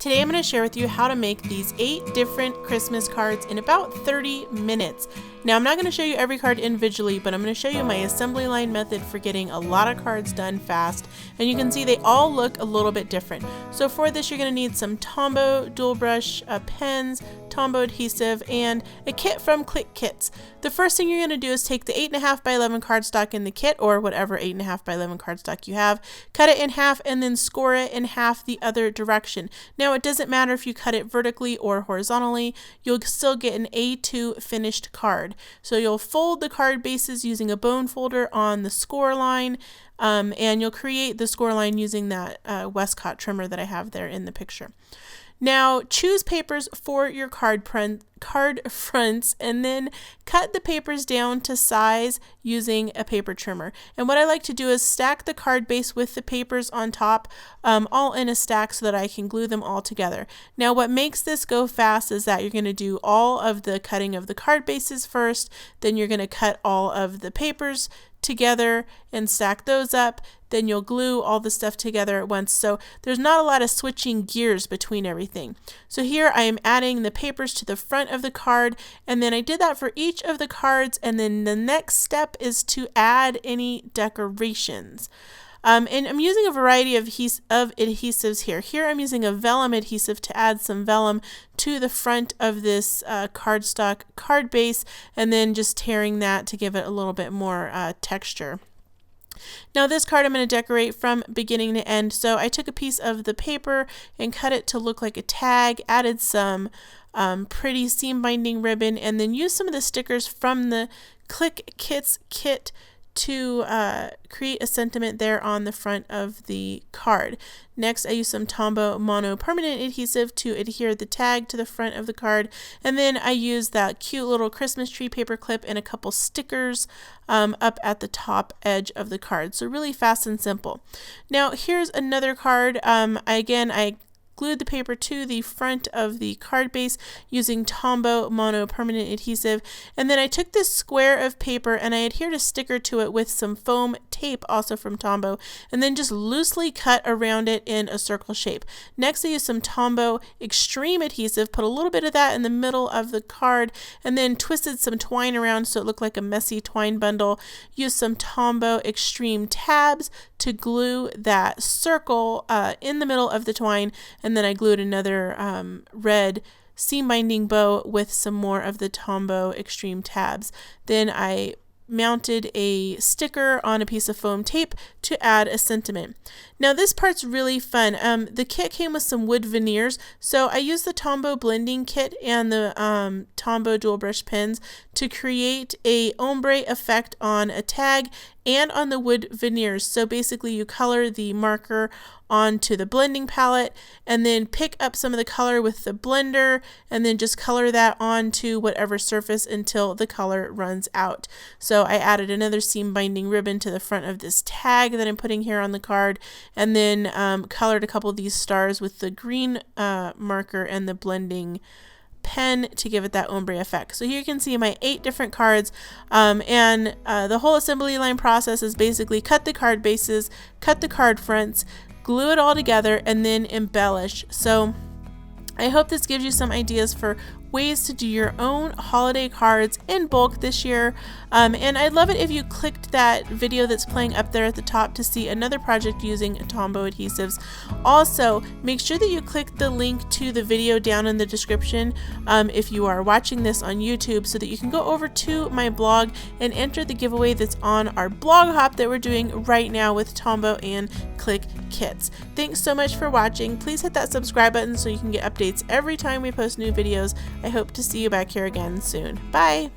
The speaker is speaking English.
Today I'm going to share with you how to make these 8 different Christmas cards in about 30 minutes. Now I'm not going to show you every card individually, but I'm going to show you my assembly line method for getting a lot of cards done fast. And you can see they all look a little bit different. So for this you're going to need some Tombow dual brush pens, Tombow adhesive, and a kit from Clique kits. The first thing you're going to do is take the 8.5 by 11 cardstock in the kit, or whatever 8.5 by 11 cardstock you have, cut it in half and then score it in half the other direction. Now it doesn't matter if you cut it vertically or horizontally, you'll still get an A2 finished card. So you'll fold the card bases using a bone folder on the score line, and you'll create the score line using that Westcott trimmer that I have there in the picture. Now choose papers for your card fronts and then cut the papers down to size using a paper trimmer. And what I like to do is stack the card base with the papers on top, all in a stack so that I can glue them all together. Now what makes this go fast is that you're going to do all of the cutting of the card bases first, then you're going to cut all of the papers together and stack those up, then you'll glue all the stuff together at once. So there's not a lot of switching gears between everything. So here I am adding the papers to the front of the card, and then I did that for each of the cards, and then the next step is to add any decorations. And I'm using a variety of adhesives here. Here I'm using a Vellum adhesive to add some Vellum to the front of this cardstock card base, and then just tearing that to give it a little bit more texture. Now this card I'm going to decorate from beginning to end. So I took a piece of the paper and cut it to look like a tag, added some pretty seam binding ribbon, and then used some of the stickers from the Clique kit to create a sentiment there on the front of the card. Next I used some Tombow mono permanent adhesive to adhere the tag to the front of the card, and then I used that cute little Christmas tree paper clip and a couple stickers up at the top edge of the card. So really fast and simple. Now here's another card. I glued the paper to the front of the card base using Tombow mono permanent adhesive, and then I took this square of paper and I adhered a sticker to it with some foam tape, also from Tombow, and then just loosely cut around it in a circle shape. Next I used some Tombow Xtreme adhesive, put a little bit of that in the middle of the card, and then twisted some twine around so it looked like a messy twine bundle. Used some Tombow Xtreme tabs to glue that circle in the middle of the twine, and then I glued another red seam binding bow with some more of the Tombow Xtreme tabs. Then I mounted a sticker on a piece of foam tape to add a sentiment. Now this part's really fun. The kit came with some wood veneers, so I used the Tombow blending kit and the Tombow dual brush pens to create a ombre effect on a tag and on the wood veneers. So basically you color the marker onto the blending palette and then pick up some of the color with the blender and then just color that onto whatever surface until the color runs out. So I added another seam binding ribbon to the front of this tag that I'm putting here on the card, and then colored a couple of these stars with the green marker and the blending pen to give it that ombre effect. So here you can see my 8 different cards, and the whole assembly line process is basically cut the card bases, cut the card fronts, glue it all together, and then embellish. So I hope this gives you some ideas for ways to do your own holiday cards in bulk this year, and I'd love it if you clicked that video that's playing up there at the top to see another project using Tombow adhesives. Also, make sure that you click the link to the video down in the description if you are watching this on YouTube, so that you can go over to my blog and enter the giveaway that's on our blog hop that we're doing right now with Tombow and Clique kits. Thanks so much for watching. Please hit that subscribe button so you can get updates every time we post new videos. I hope to see you back here again soon. Bye!